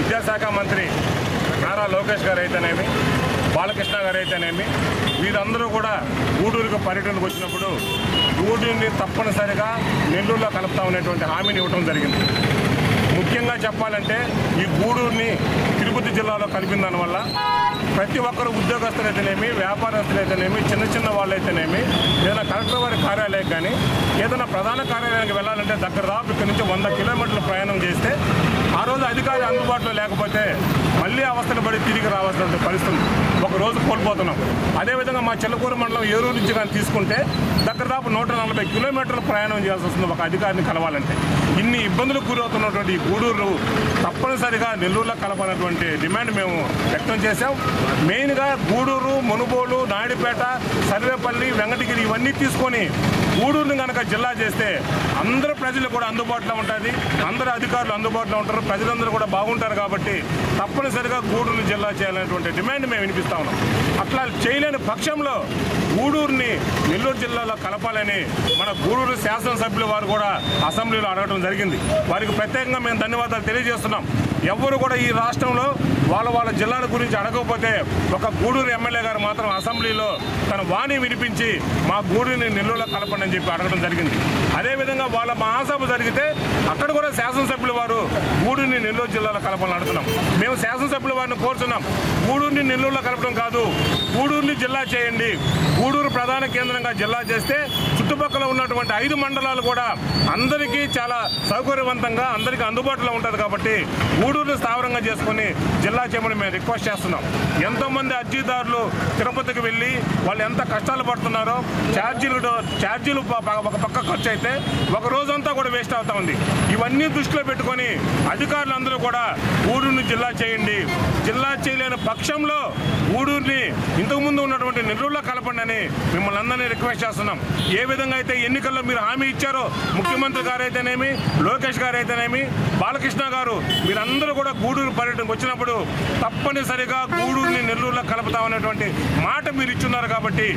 విద్యాశాఖ మంత్రి నారా లోకేష్ గారు అయితేనేమి, బాలకృష్ణ గారు అయితేనేమి, వీరందరూ కూడా గూడూరుకు పర్యటనకు వచ్చినప్పుడు గూడూరుని తప్పనిసరిగా నెల్లూరులో కలుపుతామనేటువంటి హామీని ఇవ్వడం జరిగింది. ముఖ్యంగా చెప్పాలంటే ఈ గూడూరుని తిరుపతి జిల్లాలో కలిపిన దానివల్ల ప్రతి ఒక్కరు ఉద్యోగస్తులైతేనేమి, వ్యాపారస్తులైతేనేమి, చిన్న చిన్న వాళ్ళైతేనేమి, ఏదైనా కలెక్టర్ వారి కార్యాలయం కానీ ఏదైనా ప్రధాన కార్యాలయానికి వెళ్ళాలంటే దగ్గర దాపు ఇక్కడ నుంచి 100 కిలోమీటర్లు ప్రయాణం చేస్తే ఆ రోజు అధికారి అందుబాటులో లేకపోతే మళ్ళీ అవస్థలు పడి తిరిగి రావాల్సిన పరిస్థితి ఒక రోజు కోల్పోతున్నాం. అదేవిధంగా మా చిల్లకూరు మండలం ఏరూరు నుంచి కానీ తీసుకుంటే దగ్గర దాపు 140 కిలోమీటర్లు ప్రయాణం చేయాల్సి వస్తుంది ఒక అధికారిని కలవాలంటే. ఇన్ని ఇబ్బందులకు గురవుతున్నటువంటి ఈ గూడూరు తప్పనిసరిగా నెల్లూరులో కలపాలన్నటువంటి డిమాండ్ మేము వ్యక్తం చేశాం. మెయిన్గా గూడూరు, మునుగోలు, నాయుడుపేట, సర్వేపల్లి, వెంకటగిరి ఇవన్నీ తీసుకొని గూడూరుని కనుక జిల్లా చేస్తే అందరూ ప్రజలు కూడా అందుబాటులో ఉంటుంది, అందరూ అధికారులు అందుబాటులో ఉంటారు, ప్రజలందరూ కూడా బాగుంటారు. కాబట్టి తప్పనిసరిగా గూడూరుని జిల్లా చేయాలనేటువంటి డిమాండ్ మేము వినిపిస్తా ఉన్నాం. అట్లా చేయలేని పక్షంలో గూడూరుని నెల్లూరు జిల్లాలో కలపాలని మన గూడూరు శాసనసభ్యుల వారు కూడా అసెంబ్లీలో అడగడం జరిగింది. వారికి ప్రత్యేకంగా మేము ధన్యవాదాలు తెలియజేస్తున్నాం. ఎవరు కూడా ఈ రాష్ట్రంలో వాళ్ళ జిల్లాల గురించి అడగకపోతే ఒక గూడూరు ఎమ్మెల్యే గారు మాత్రం అసెంబ్లీలో తన వాణి వినిపించి మా గూడూరుని నెల్లూరులో కలపండి అని చెప్పి అడగడం జరిగింది. అదేవిధంగా వాళ్ళ మహాసభ జరిగితే అక్కడ కూడా శాసనసభ్యుల వారు గూడూరుని నెల్లూరు జిల్లాలో కలపాలని అడుగుతున్నాం. మేము శాసనసభ్యుల వారిని కోరుతున్నాం, గూడూరుని నెల్లూరులో కలపడం కాదు, గూడూరుని జిల్లా చేయండి. గూడూరు ప్రధాన కేంద్రంగా జిల్లా చేస్తే చుట్టుపక్కల ఉన్నటువంటి 5 మండలాలు కూడా అందరికీ చాలా సౌకర్యవంతంగా అందరికీ అందుబాటులో ఉంటుంది. కాబట్టి గూడూరుని స్థావరంగా చేసుకుని జిల్లా చేయమని మేము రిక్వెస్ట్ చేస్తున్నాం. ఎంతోమంది అర్జీదారులు తిరుపతికి వెళ్ళి వాళ్ళు ఎంత కష్టాలు పడుతున్నారో, ఛార్జీలు ఒక పక్క ఖర్చు అయితే ఒక రోజంతా కూడా వేస్ట్ అవుతా ఉంది. ఇవన్నీ దృష్టిలో పెట్టుకొని అధికారులందరూ కూడా గూడూరుని జిల్లా చేయండి. జిల్లా చేయలేని పక్షంలో గూడూరుని ఇంతకుముందు ఉన్నటువంటి నెల్లూరులో కలపండి అని మిమ్మల్ని అందరినీ రిక్వెస్ట్ చేస్తున్నాం. ఏ విధంగా అయితే ఎన్నికల్లో మీరు హామీ ఇచ్చారో, ముఖ్యమంత్రి గారు అయితేనేమి, లోకేష్ గారు అయితేనేమి, బాలకృష్ణ గారు, మీరందరూ కూడా గూడూరు పర్యటనకు వచ్చినప్పుడు తప్పనిసరిగా గూడూరుని నెల్లూరులో కలుపుతామనేటువంటి మాట మీరు ఇచ్చున్నారు. కాబట్టి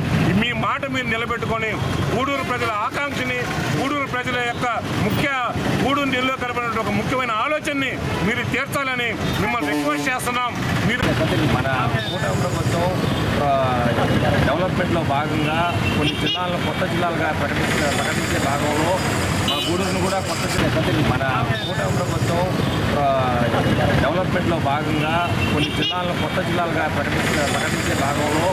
మీ మాట మీరు నిలబెట్టుకొని గూడూరు ప్రజల ఆకాంక్షని, గూడూరు ప్రజల యొక్క గూడూరు నెల్లూరు కలపడానికి ఒక ముఖ్యమైన ఆలోచనని మీరు తీర్చాలని మిమ్మల్ని రిక్వెస్ట్ చేస్తున్నాం. మీరు మన కూటమి ప్రభుత్వం డెవలప్మెంట్లో భాగంగా కొన్ని జిల్లాలను కొత్త జిల్లాలుగా ప్రకటించే భాగంలో మా గూడూరును కూడా కొత్త మన కూటమి ప్రభుత్వం డెవలప్మెంట్లో భాగంగా కొన్ని జిల్లాలను కొత్త జిల్లాలుగా ప్రకటించే భాగంలో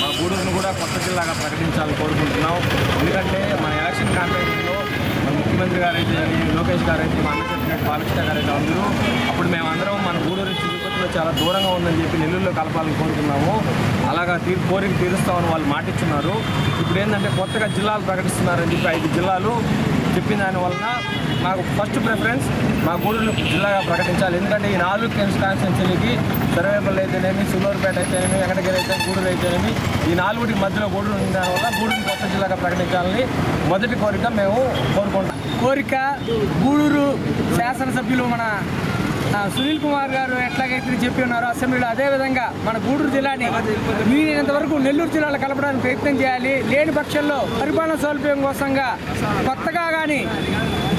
మా గూడూరును కూడా కొత్త జిల్లాగా ప్రకటించాలని కోరుకుంటున్నాం. ఎందుకంటే మన ఎలక్షన్ క్యాంపెయిన్లో మన ముఖ్యమంత్రి గారు అయితే, లోకేష్ గారు అయితే, మా అన్న చెప్పినట్టు బాలకృష్ణ గారు అయితే అందరూ అప్పుడు మేమందరం మన గూడూరు తిరుపతిలో చాలా దూరంగా ఉందని చెప్పి నెల్లూరులో కలపాలని కోరుకున్నాము. అలాగా కోరిక తీరుస్తామని వాళ్ళు మాటిస్తున్నారు. ఇప్పుడు ఏంటంటే కొత్తగా జిల్లాలు ప్రకటిస్తున్నారని చెప్పి 5 జిల్లాలు చెప్పిన దానివలన నాకు ఫస్ట్ ప్రిఫరెన్స్ మా గూడూరు జిల్లాగా ప్రకటించాలి. ఎందుకంటే ఈ 4 కాన్స్టిట్యున్సీలకి సర్వేపల్లి అయితేనేమి, సులూరుపేట అయితేనేమి, వెంకటగిరి అయితే, గూడూరు అయితేనేమి, ఈ 4 మధ్యలో గూడూరు ఉన్న దానివల్ల గూడూరు కొత్త జిల్లాగా ప్రకటించాలని మొదటి కోరిక మేము కోరుకుంటాం. కోరిక గూడూరు శాసనసభ్యులు మన సునీల్ కుమార్ గారు ఎట్లాగైతే చెప్పి ఉన్నారో అసెంబ్లీలో, అదేవిధంగా మన గూడూరు జిల్లాని వీలైనంత వరకు నెల్లూరు జిల్లాలో కలపడానికి ప్రయత్నం చేయాలి. లేని పక్షంలో పరిపాలన సౌలభ్యం కోసంగా కొత్తగా కానీ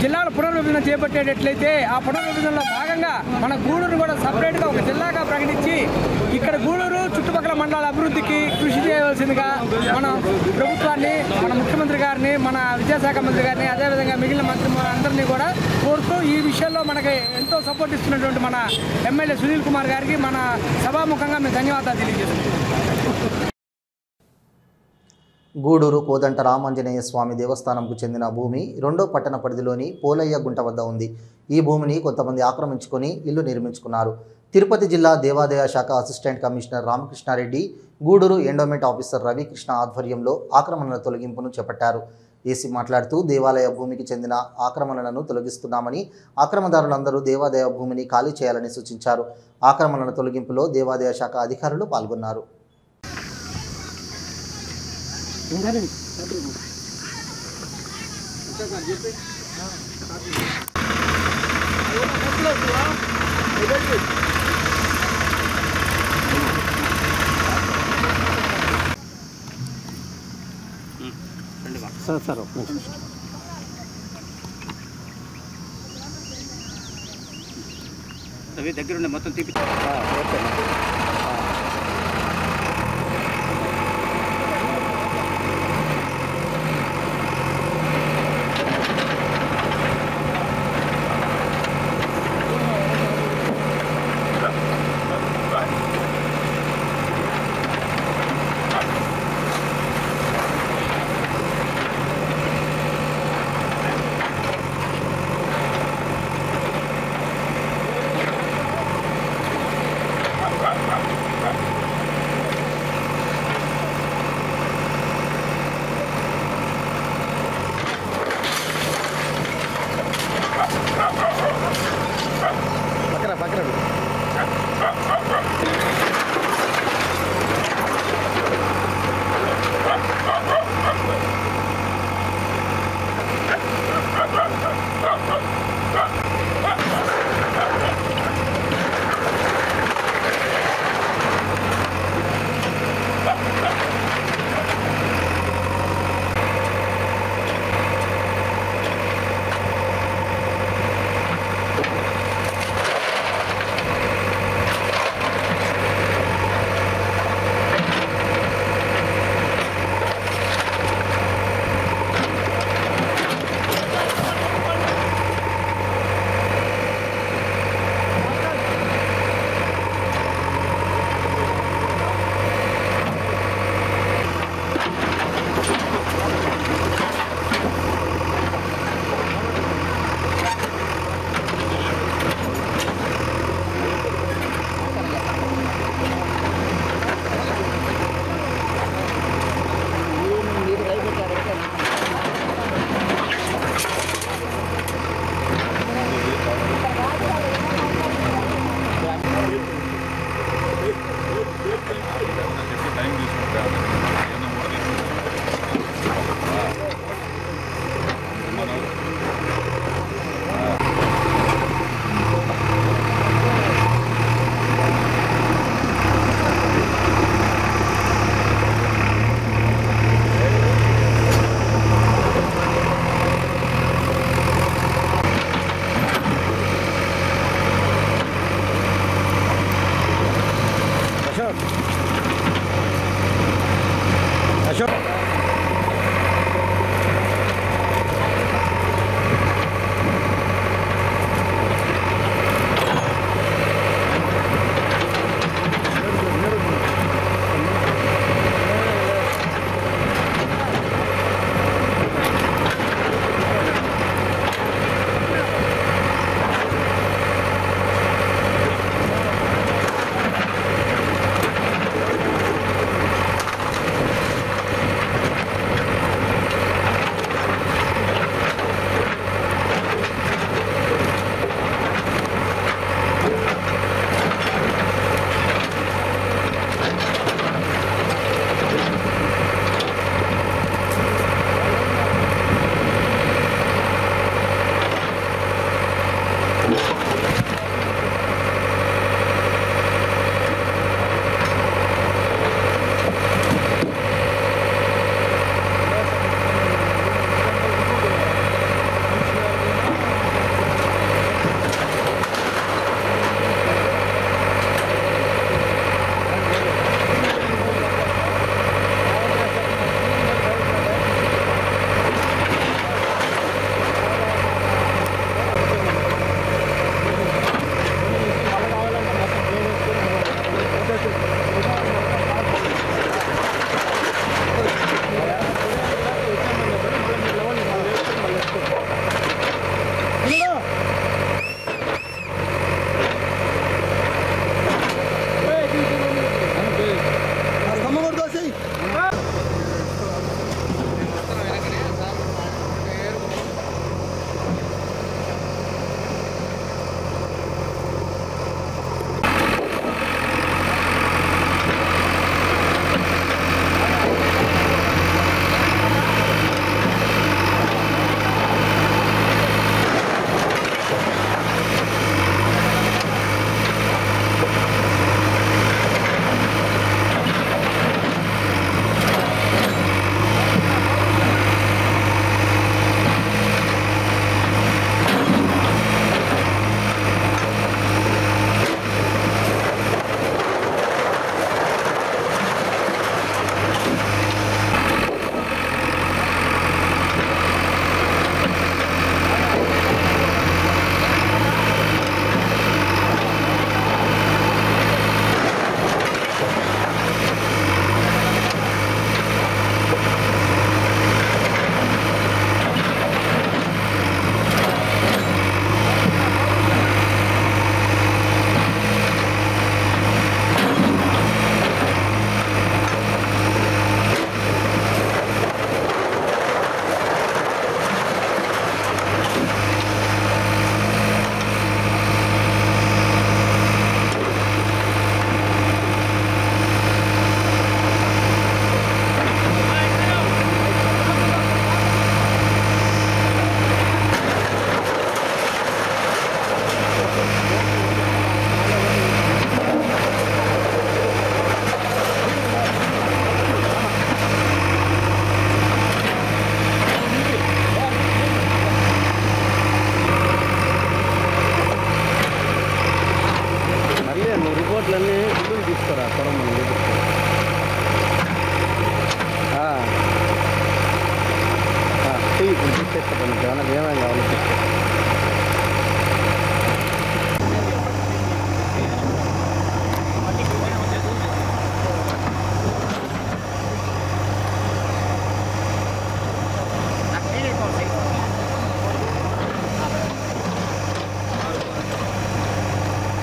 జిల్లాల పునర్విభజన చేపట్టేటట్లయితే ఆ పునర్విభజనలో భాగంగా మన గూడూరు కూడా సపరేట్గా ఒక జిల్లాగా ప్రకటించి ఇక్కడ గూడూరు చుట్టుపక్కల మండలాల అభివృద్ధికి కృషి చేయవలసిందిగా మన ప్రభుత్వాన్ని, మన ముఖ్యమంత్రి గారిని, మన విద్యాశాఖ మంత్రి గారిని, అదేవిధంగా మిగిలిన మంత్రులందరినీ కూడా కోరుతూ ఈ విషయంలో మనకి ఎంతో సపోర్ట్ ఇస్తున్నటువంటి మన ఎమ్మెల్యే సునీల్ కుమార్ గారికి మన సభాముఖంగా మేము ధన్యవాదాలు తెలియజేస్తున్నాం. గూడూరు కోదంట రామాంజనేయ స్వామి దేవస్థానంకు చెందిన భూమి 2వ పట్టణ పరిధిలోని పోలయ్య గుంట వద్ద ఉంది. ఈ భూమిని కొంతమంది ఆక్రమించుకొని ఇల్లు నిర్మించుకున్నారు. తిరుపతి జిల్లా దేవాదాయ శాఖ assistant commissioner Ramakrishna Reddy, Gudur endowment officer Ravikrishna ఆధ్వర్యంలో ఆక్రమణల తొలగింపును చేపట్టారు. ఏసీ మాట్లాడుతూ దేవాలయ భూమికి చెందిన ఆక్రమణలను తొలగిస్తున్నామని, ఆక్రమణదారులందరూ దేవాదాయ భూమిని ఖాళీ చేయాలని సూచించారు. ఆక్రమణల తొలగింపులో దేవాదాయ శాఖ అధికారులు పాల్గొన్నారు. సార్ దగ్గరుండే మొత్తం తీపి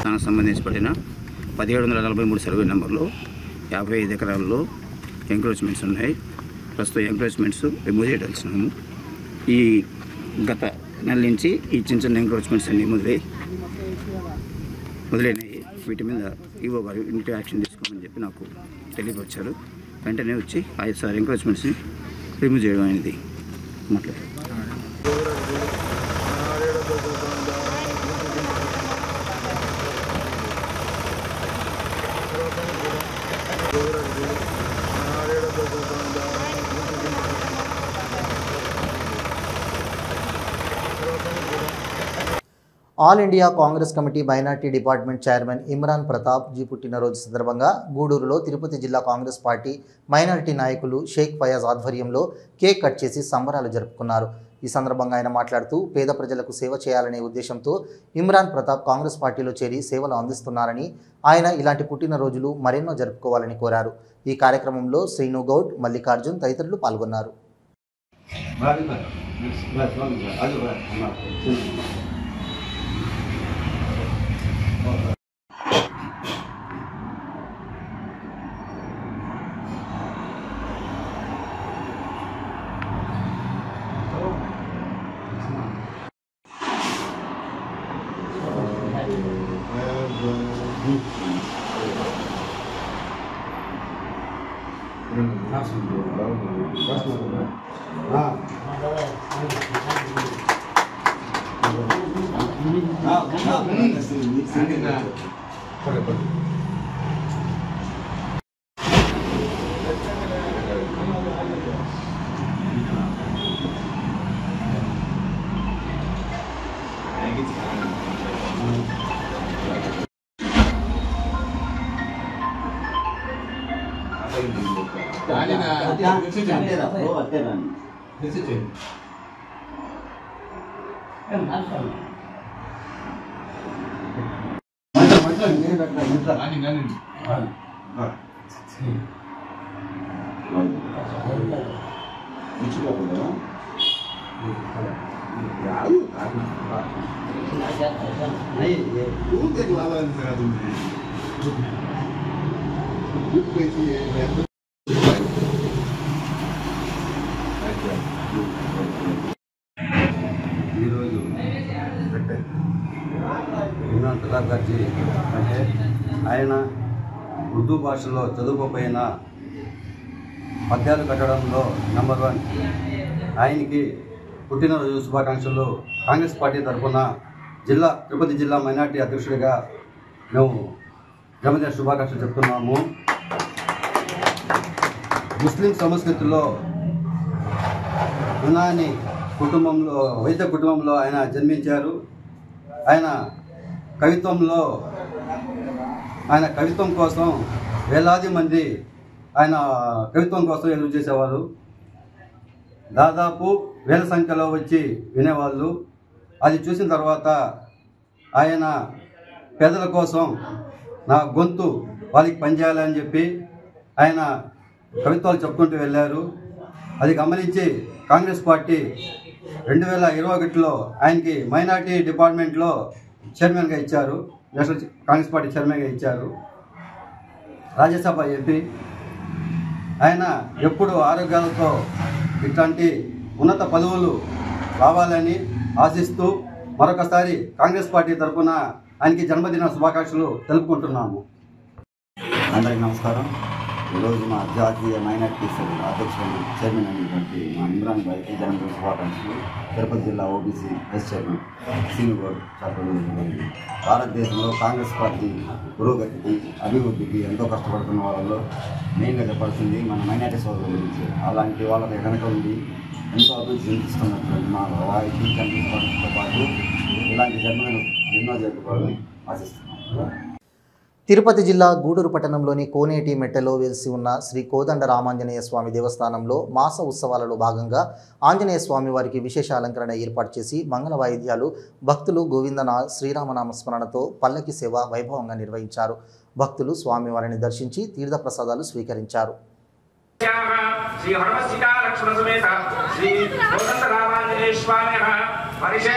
దానికి సంబంధించి పడిన 1743 సర్వే నెంబర్లో 55 ఎకరాల్లో ఎంక్రోచ్మెంట్స్ ఉన్నాయి. ప్రస్తుతం ఎంక్రోచ్మెంట్స్ రిమూవ్ చేయవలసినాము. ఈ గత నెల నుంచి ఈ చిన్న చిన్న ఎంక్రోచ్మెంట్స్ అన్నీ మొదలైనవి. వీటి మీద ఈవో గారు ఇంటి యాక్షన్ తీసుకోమని చెప్పి నాకు తెలియపరిచారు. వెంటనే వచ్చి 5 ఎంక్రోచ్మెంట్స్ని రిమూవ్ చేయడం అనేది మాట్లాడారు. All India Congress committee minority department chairman Imran Pratap ji పుట్టినరోజు సందర్భంగా గూడూరులో తిరుపతి జిల్లా కాంగ్రెస్ పార్టీ మైనార్టీ నాయకులు షేక్ ఫయాజ్ ఆధ్వర్యంలో కేక్ కట్ చేసి సంబరాలు జరుపుకున్నారు. ఈ సందర్భంగా ఆయన మాట్లాడుతూ పేద ప్రజలకు సేవ చేయాలనే ఉద్దేశంతో ఇమ్రాన్ ప్రతాప్ కాంగ్రెస్ పార్టీలో చేరి సేవలు అందిస్తున్నారని, ఆయన ఇలాంటి పుట్టినరోజులు మరెన్నో జరుపుకోవాలని కోరారు. ఈ కార్యక్రమంలో శ్రీను గౌడ్, మల్లికార్జున్ తదితరులు పాల్గొన్నారు. ఈరోజు ఇమ్రాన్ ప్రతాప్ గారి అంటే ఆయన ఉర్దూ భాషలో చదువుకోపోయిన పద్యాలు కట్టడంలో నెంబర్ 1. ఆయనకి పుట్టినరోజు శుభాకాంక్షలు. కాంగ్రెస్ పార్టీ తరఫున తిరుపతి జిల్లా మైనార్టీ అధ్యక్షుడిగా మేము జన్మదిన శుభాకాంక్షలు చెప్తున్నాము. ముస్లిం సంస్కృతిలో యునాని కుటుంబంలో వైద్య కుటుంబంలో ఆయన జన్మించారు. ఆయన కవిత్వం కోసం వేలాది మంది ఆయన కవిత్వం కోసం ఎదురు చేసేవారు. దాదాపు వేల సంఖ్యలో వచ్చి వినేవాళ్ళు. అది చూసిన తర్వాత ఆయన పేదల కోసం నా గొంతు వాళ్ళకి పనిచేయాలని చెప్పి ఆయన కవిత్వాలు చెప్పుకుంటూ వెళ్ళారు. అది గమనించి కాంగ్రెస్ పార్టీ 2021లో ఆయనకి మైనార్టీ డిపార్ట్మెంట్లో చైర్మన్గా ఇచ్చారు. నేషనల్ కాంగ్రెస్ పార్టీ చైర్మన్గా ఇచ్చారు. రాజ్యసభ ఎంపీ ఆయన ఎప్పుడు ఆరోగ్యాలతో ఇట్లాంటి ఉన్నత పదవులు రావాలని ఆశిస్తూ మరొకసారి కాంగ్రెస్ పార్టీ తరఫున ఆయనకి జన్మదిన శుభాకాంక్షలు తెలుపుకుంటున్నాము. అందరికీ నమస్కారం. ఈరోజు మా జాతీయ మైనార్టీ సెల్ అధ్యక్షుడు చైర్మన్ అయినటువంటి మా ఇమ్రాన్ భాయ్కి జన్మదిన శుభాకాంక్షలు. తిరుపతి జిల్లా OBC vice chairman Srinu Goud చెప్పడం. భారతదేశంలో కాంగ్రెస్ పార్టీ పురోగతికి అభివృద్ధికి ఎంతో కష్టపడుతున్న వాళ్ళలో మెయిన్గా చెప్పాల్సింది మన మైనార్టీ సోదరుల గురించి. అలాంటి వాళ్ళకి వెనక ఉండి ఎంతో అభివృద్ధి చెందిస్తున్నటువంటి మా వారికి కనిపించడంతో పాటు ఇలాంటి జన్మదిన ఎన్నో జరుపుకోవాలని ఆశిస్తున్నాం. తిరుపతి జిల్లా గూడూరు పట్టణంలోని కోనేటి మెట్టలో వెలిసి ఉన్న శ్రీ కోదండ రామాంజనేయ స్వామి దేవస్థానంలో మాస ఉత్సవాలలో భాగంగా ఆంజనేయ స్వామి వారికి విశేష అలంకరణ ఏర్పాటు చేసి మంగళ వాయిద్యాలు భక్తులు గోవిందన శ్రీరామనామ స్మరణతో పల్లకి సేవ వైభవంగా నిర్వహించారు. భక్తులు స్వామివారిని దర్శించి తీర్థప్రసాదాలు స్వీకరించారు. శ్రీ హనుమసీతా లక్ష్మణ సమేత శ్రీ కోదండ రామాంజనేయ స్వామి పరిచయ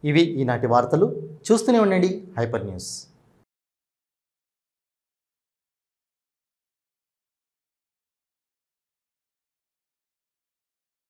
ఇవి ఈనాటి వార్తలు. చూస్తూనే ఉండండి హైపర్ న్యూస్.